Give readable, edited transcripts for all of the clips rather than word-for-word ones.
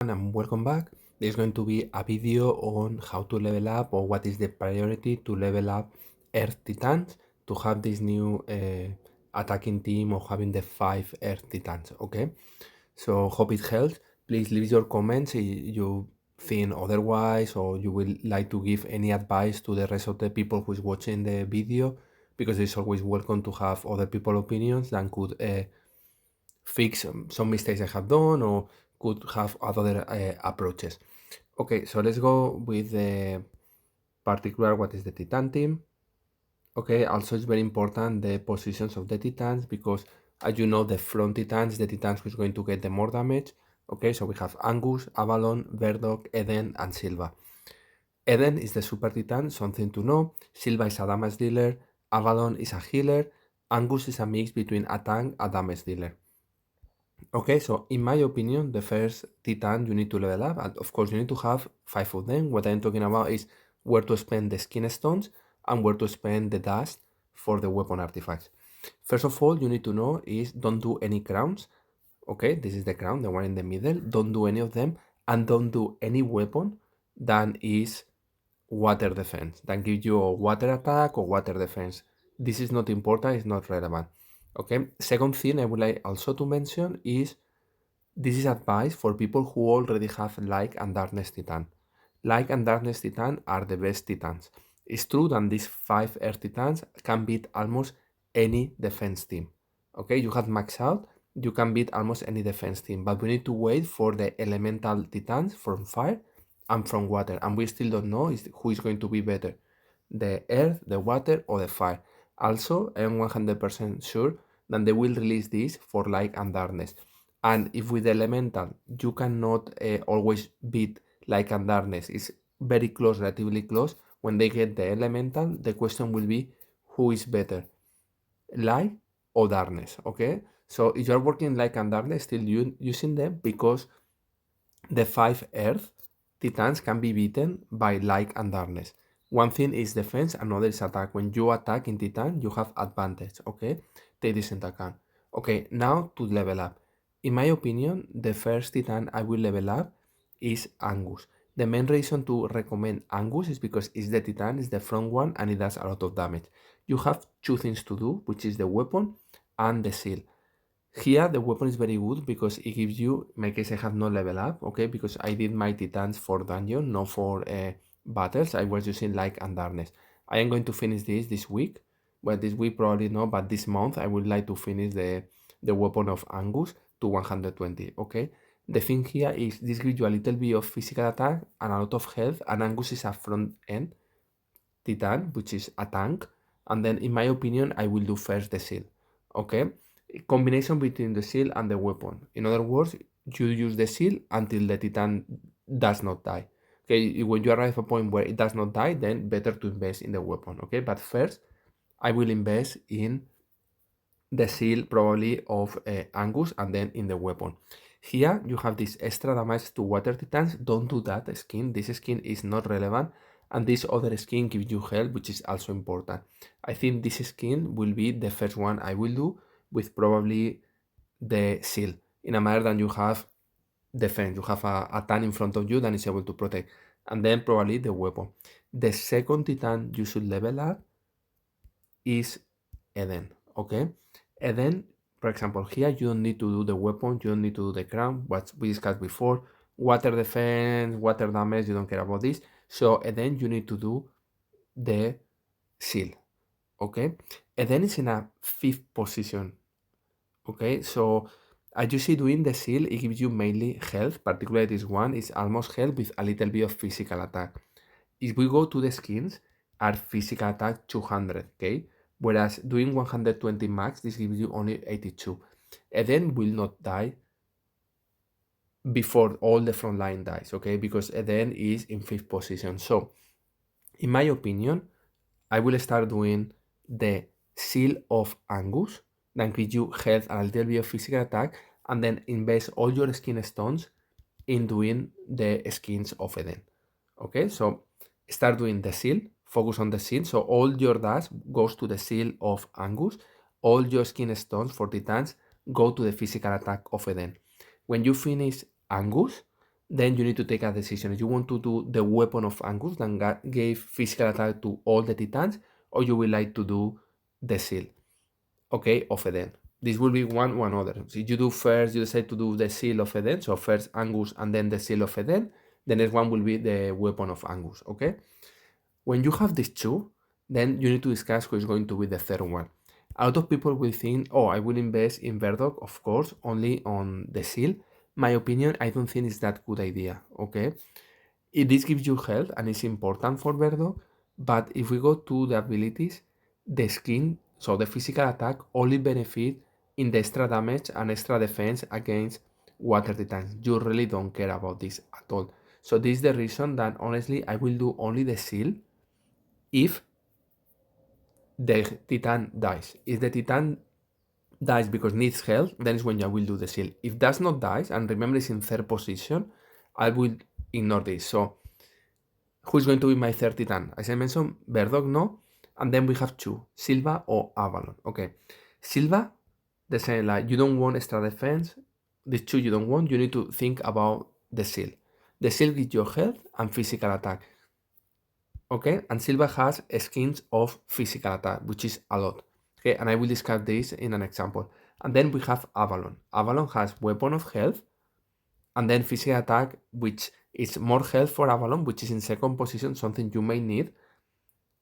And welcome back. There's going to be a video on how to level up or what is the priority to level up Earth Titans to have this new attacking team of having the 5 Earth Titans, okay? So hope it helps. Please leave your comments if you think otherwise or you will like to give any advice to the rest of the people who is watching the video, because it's always welcome to have other people's opinions that could fix some mistakes I have done or could have other approaches. Okay, so let's go with the particular what is the Titan team. Okay, also it's very important the positions of the Titans, because as you know, the front Titans, the Titans who's going to get the more damage. Okay, so we have Angus, Avalon, Verdo, Eden, and Silva. Eden is the super Titan, something to know. Silva is a damage dealer, Avalon is a healer, Angus is a mix between a tank and damage dealer. Okay, so in my opinion, the first Titan you need to level up, and of course you need to have 5 of them. What I'm talking about is where to spend the skin stones and where to spend the dust for the weapon artifacts. First of all, you need to know is don't do any crowns. Okay, this is the crown, the one in the middle. Don't do any of them, and don't do any weapon that is water defense, that gives you a water attack or water defense. This is not important, it's not relevant. Okay, second thing I would like also to mention is this is advice for people who already have Light and Darkness Titan. Light and Darkness Titan are the best Titans. It's true that these 5 Earth Titans can beat almost any defense team. Okay, you have max out, you can beat almost any defense team, but we need to wait for the Elemental Titans from Fire and from Water, and we still don't know who is going to be better, the Earth, the Water, or the Fire. Also, I am 100% sure that they will release this for Light and Darkness. And if with elemental you cannot always beat Light and Darkness, it's very close, relatively close. When they get the elemental, the question will be who is better, light or darkness. Okay, so if you're working Light and Darkness, still using them, because the 5 Earth Titans can be beaten by Light and Darkness. One thing is defense, another is attack. When you attack in Titan, you have advantage, okay? Take this into account. Okay, now to level up. In my opinion, the first Titan I will level up is Angus. The main reason to recommend Angus is because it's the Titan, it's the front one, and it does a lot of damage. You have two things to do, which is the weapon and the seal. Here, the weapon is very good because it gives you, in my case, I have no level up, okay, because I did my Titans for dungeon, not for battles. I was using Light and Darkness. I am going to finish this week. Well, this week probably not, but this month I would like to finish the weapon of Angus to 120, okay? The thing here is this gives you a little bit of physical attack and a lot of health, and Angus is a front end Titan, which is a tank, and then in my opinion, I will do first the seal, okay? Combination between the seal and the weapon. In other words, you use the seal until the Titan does not die. Okay, when you arrive at a point where it does not die, then better to invest in the weapon, okay? But first, I will invest in the seal probably of Angus and then in the weapon. Here you have this extra damage to water titans. Don't do that skin. This skin is not relevant, and this other skin gives you health, which is also important. I think this skin will be the first one I will do, with probably the seal, in a manner that you have defense. You have a tan in front of you that is able to protect, and then probably the weapon. The second titan you should level up is Eden, okay? Eden, for example, here you don't need to do the weapon, you don't need to do the crown, what we discussed before. Water defense, water damage, you don't care about this. So Eden, you need to do the seal, okay? Eden is in a 5th position, okay? So as you see doing the seal, it gives you mainly health, particularly this one is almost health with a little bit of physical attack. If we go to the skins, our physical attack 200, okay? Whereas doing 120 max, this gives you only 82. Eden will not die before all the front line dies, okay? Because Eden is in 5th position. So, in my opinion, I will start doing the Seal of Angus, that gives you health and a little bit of physical attack, and then invest all your skin stones in doing the skins of Eden. Okay, so start doing the seal, focus on the seal. So all your dash goes to the seal of Angus, all your skin stones for Titans go to the physical attack of Eden. When you finish Angus, then you need to take a decision. If you want to do the weapon of Angus that gave physical attack to all the Titans, or you would like to do the seal, okay, of Eden. This will be one other. So you do first, you decide to do the seal of Eden, so first Angus and then the seal of Eden. The next one will be the weapon of Angus, okay? When you have these two, then you need to discuss who is going to be the third one. A lot of people will think, oh, I will invest in Verdo, of course, only on the seal. My opinion, I don't think it's that good idea, okay? This gives you health and it's important for Verdo, but if we go to the abilities, the skin, so the physical attack, only benefit in the extra damage and extra defense against water titans. You really don't care about this at all. So this is the reason that honestly I will do only the seal if the titan dies. If the titan dies because needs health, then is when I will do the seal. If does not dies, and remember it's in third position, I will ignore this. So who is going to be my third titan? As I mentioned, Verdo, no. And then we have two, Silva or Avalon. Okay. Silva, the same, like you don't want extra defense. These two you don't want. You need to think about the seal. The seal gives you health and physical attack. Okay, and Silva has skins of physical attack, which is a lot. Okay, and I will discuss this in an example. And then we have Avalon. Avalon has weapon of health, and then physical attack, which is more health for Avalon, which is in second position, something you may need.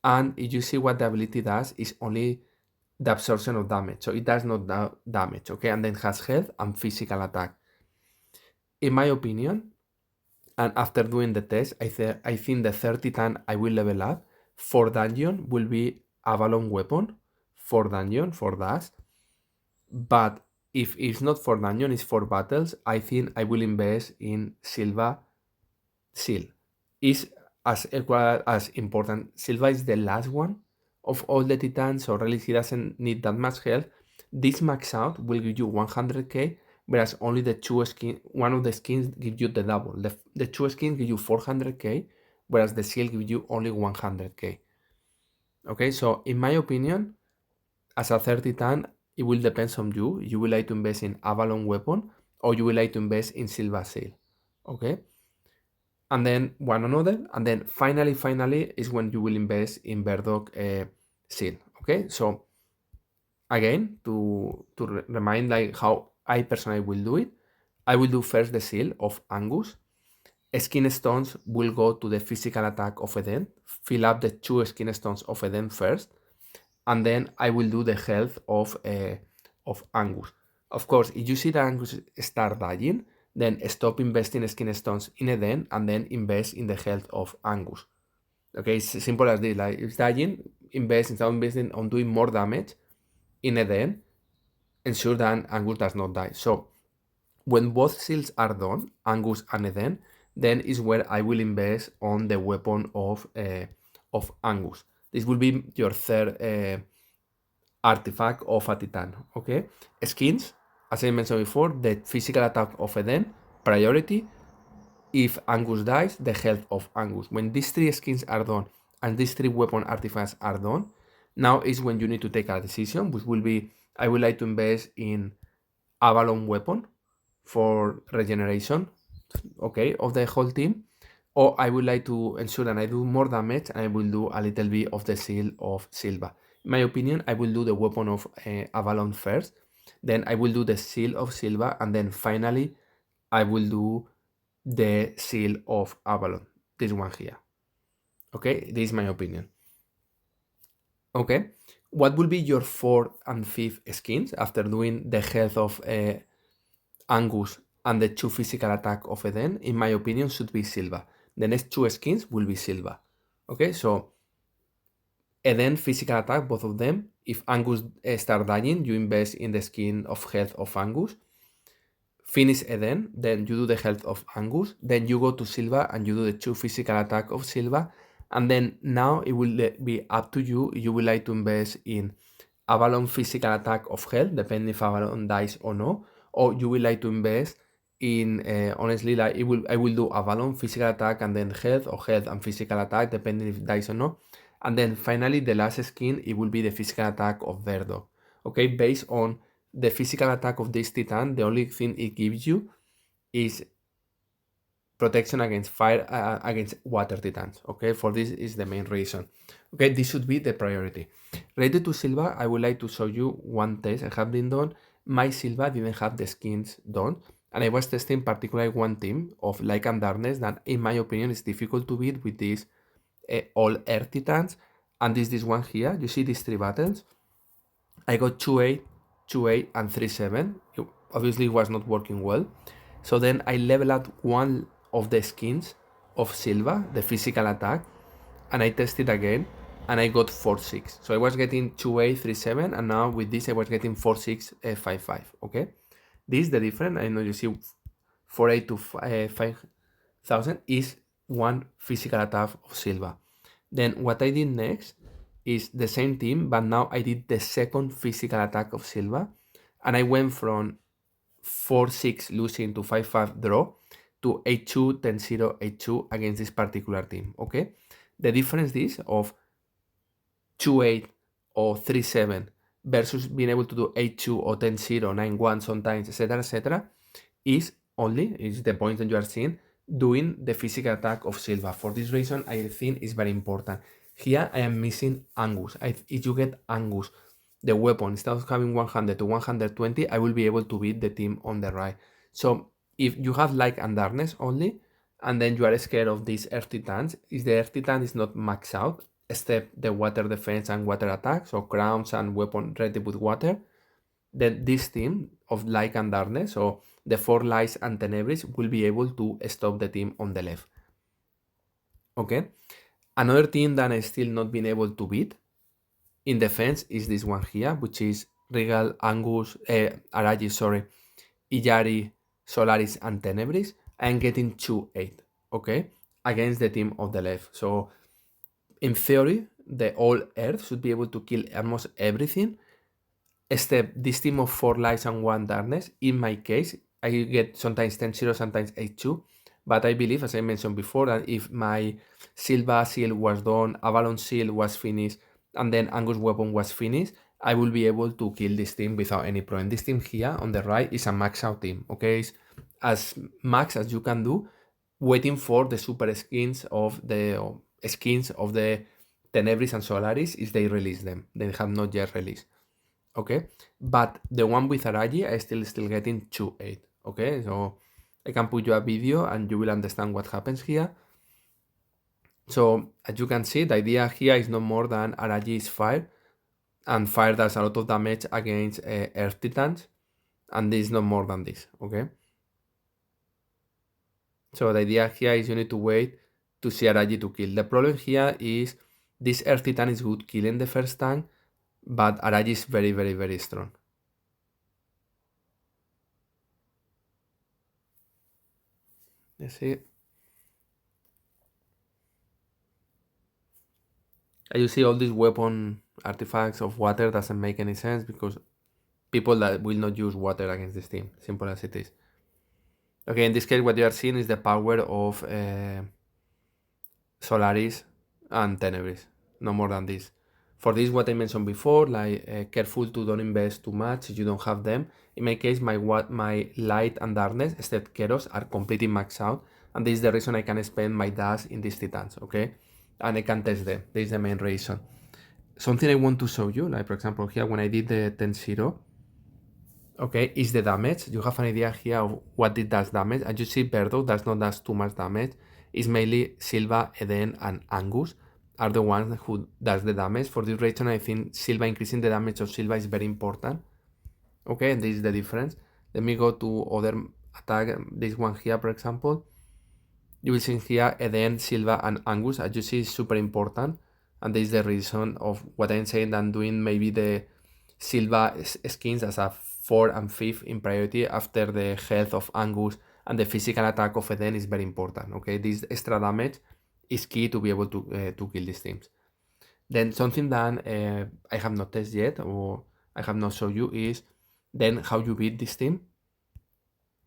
And if you see what the ability does, is only the absorption of damage, so it does not damage. Okay, and then has health and physical attack. In my opinion, and after doing the test, I think the third titan I will level up for dungeon will be Avalon weapon for dungeon, for dash. But if it's not for dungeon, it's for battles, I think I will invest in Sylva seal. Is as equal as important. Sylva is the last one of all the titans, so really he doesn't need that much health. This max out will give you 100k, whereas only the two skin, one of the skins gives you the double. The two skins give you 400k, whereas the seal gives you only 100k. Okay, so in my opinion, as a third titan, it will depend on you. You will like to invest in Avalon weapon, or you will like to invest in Silva seal. Okay, and then one another, and then finally is when you will invest in Verdo seal. Okay, so again, to remind like how I personally will do it, I will do first the seal of Angus. Skin stones will go to the physical attack of Eden, fill up the two skin stones of Eden first, and then I will do the health of Angus. Of course, if you see that Angus start dying, then stop investing skin stones in Eden and then invest in the health of Angus. Okay, it's simple as this. Like if it's dying, invest instead of investing on doing more damage in Eden, ensure that Angus does not die. So when both seals are done, Angus and Eden, then is where I will invest on the weapon of Angus. This will be your third artifact of a titan. Okay, skins, as I mentioned before, the physical attack of Eden, priority. If Angus dies, the health of Angus. When these three skins are done and these three weapon artifacts are done, now is when you need to take a decision, which will be, I would like to invest in Avalon weapon for regeneration, okay, of the whole team, or I would like to ensure that I do more damage and I will do a little bit of the seal of Sylva. In my opinion, I will do the weapon of Avalon first, then I will do the seal of Sylva, and then finally I will do the seal of Avalon, this one here. Okay, this is my opinion. Okay, what will be your fourth and fifth skins after doing the health of Angus and the two physical attack of Eden? In my opinion, should be Sylva. The next two skins will be Sylva. Okay, so Eden physical attack, both of them. If Angus start dying, you invest in the skin of health of Angus. Finish Eden, then you do the health of Angus, then you go to Sylva and you do the two physical attack of Sylva, and then now it will be up to you. You will like to invest in Avalon physical attack of health, depending if Avalon dies or no, or you will like to invest in honestly, like I will do Avalon physical attack and then health, or health and physical attack, depending if it dies or no. And then finally the last skin, it will be the physical attack of Verdo. Okay, based on the physical attack of this titan, the only thing it gives you is protection against fire, against water titans. Okay, for this is the main reason. Okay, this should be the priority. Related to Silva, I would like to show you one test I have been done. My Silva didn't have the skins done, and I was testing particularly one team of Light and Darkness that, in my opinion, is difficult to beat with these all Earth Titans. And this one here, you see these three battles? I got 2-8, 2-8, and 3-7. Obviously, it was not working well. So then I level up one of the skins of Silva, the physical attack, and I tested again, and I got 4-6. So I was getting 2-8, 3-7, and now with this I was getting 4-6, 5-5. Okay, this is the difference. I know you see 4-8 to 5,000 is one physical attack of Silva. Then what I did next is the same team, but now I did the second physical attack of Silva, and I went from 4-6 losing to 5-5 draw to 8-2, 10-0, 8-2 against this particular team. Okay, the difference is of 2-8 or 3-7 versus being able to do 8-2 or 10-0, 9-1 sometimes, etc., is the point that you are seeing, doing the physical attack of Silva. For this reason, I think it's very important. Here, I am missing Angus. If you get Angus, the weapon, instead of having 100 to 120, I will be able to beat the team on the right. So if you have Light and Darkness only, and then you are scared of these Earth Titans, if the Earth Titan is not maxed out, except the water defense and water attacks, so crowns and weapon ready with water, then this team of Light and Darkness, so the 4 Lights and Tenebris, will be able to stop the team on the left. Okay, another team that I still not been able to beat in defense is this one here, which is Regal, Angus, Aragi, sorry, Iyari, Solaris, and Tenebris. I am getting 2-8, okay, against the team of the left. So in theory, the all Earth should be able to kill almost everything, except this team of 4 Lights and 1 Darkness. In my case, I get sometimes 10-0, sometimes 8-2. But I believe, as I mentioned before, that if my Silva seal was done, Avalon seal was finished, and then Angus weapon was finished, I will be able to kill this team without any problem. This team here on the right is a max out team, okay? It's as max as you can do, waiting for the super skins of the Tenebris and Solaris if they release them. They have not yet released. Okay, but the one with Aragi, I still getting 2-8. Okay, so I can put you a video and you will understand what happens here. So as you can see, the idea here is no more than Aragi is fire, and fire does a lot of damage against Earth Titans, and this is no more than this. Okay, so the idea here is you need to wait to see Aragi to kill. The problem here is this Earth Titan is good killing the first tank, but Aragi is very, very, very strong. You see, you see all these weapon artifacts of water doesn't make any sense because people that will not use water against this team, simple as it is. Okay, in this case, what you are seeing is the power of Solaris and Tenebris, no more than this. For this, what I mentioned before, like careful to don't invest too much if you don't have them. In my case, my Light and Darkness, except Keros, are completely maxed out, and this is the reason I can spend my dash in these Titans, okay? And I can test them. This is the main reason. Something I want to show you, like for example here, when I did the 10-0, okay, is the damage. You have an idea here of what it does damage. As you see, Verdo does not do too much damage. It's mainly Silva, Eden, and Angus are the ones who does the damage. For this reason, I think Silva, increasing the damage of Silva is very important. Okay, and this is the difference. Let me go to other attack, this one here, for example. You will see here Eden, Silva, and Angus. As you see, is super important. And this is the reason of what I'm saying, that I'm doing maybe the Silva skins as a 4th and 5th in priority after the health of Angus, and the physical attack of Eden is very important. Okay, this extra damage is key to be able to kill these teams. Then something that I have not tested yet, or I have not shown you, is then how you beat this team,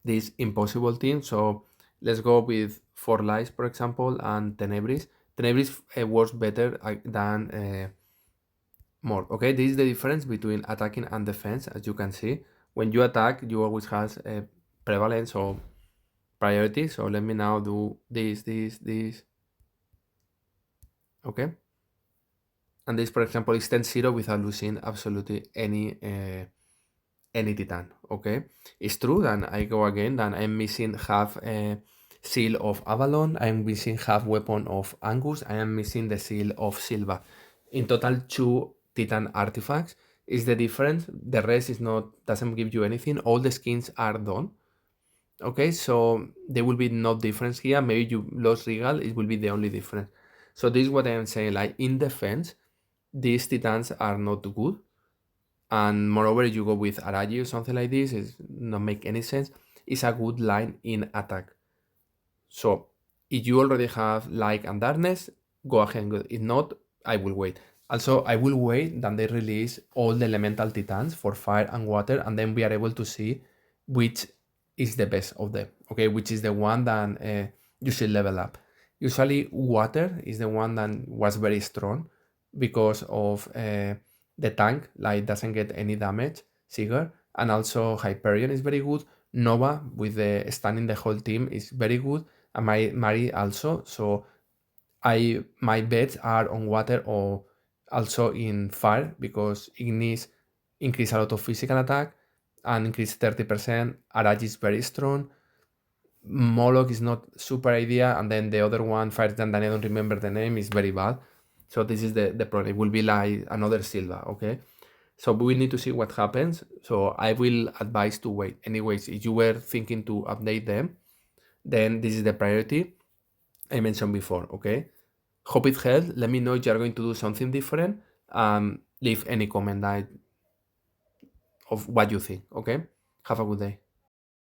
this impossible team. So let's go with 4 Lights, for example, and Tenebris. Tenebris works better than more. Okay, this is the difference between attacking and defense. As you can see, when you attack, you always have prevalence, or priority. So let me now do this. Okay. And this, for example, is 10-0 without losing absolutely any titan. Okay. It's true that I go again, that I'm missing half seal of Avalon, I'm missing half weapon of Angus, I am missing the seal of Sylva. In total, 2 titan artifacts is the difference. The rest is not, doesn't give you anything. All the skins are done. Okay, so there will be no difference here. Maybe you lost regal, it will be the only difference. So this is what I am saying, like in defense, these titans are not good. And moreover, if you go with Araji or something like this, it's not make any sense. It's a good line in attack. So if you already have light and darkness, go ahead and go. If not, I will wait. Also, I will wait that they release all the elemental titans for fire and water, and then we are able to see which is the best of them. Okay, which is the one that you should level up. Usually, water is the one that was very strong because of the tank, like doesn't get any damage, Sigurd, and also Hyperion is very good. Nova with the stunning the whole team is very good, and my Mari also. So my bets are on water or also in fire because Ignis increase a lot of physical attack and increase 30%. Araj is very strong. Moloch is not super idea, and then the other one, Fire Than I don't remember the name, is very bad. So this is the problem. It will be like another Silva, okay? So we need to see what happens. So I will advise to wait. Anyways, if you were thinking to update them, then this is the priority I mentioned before, okay? Hope it helped. Let me know if you're going to do something different. Leave any comment of what you think, okay? Have a good day.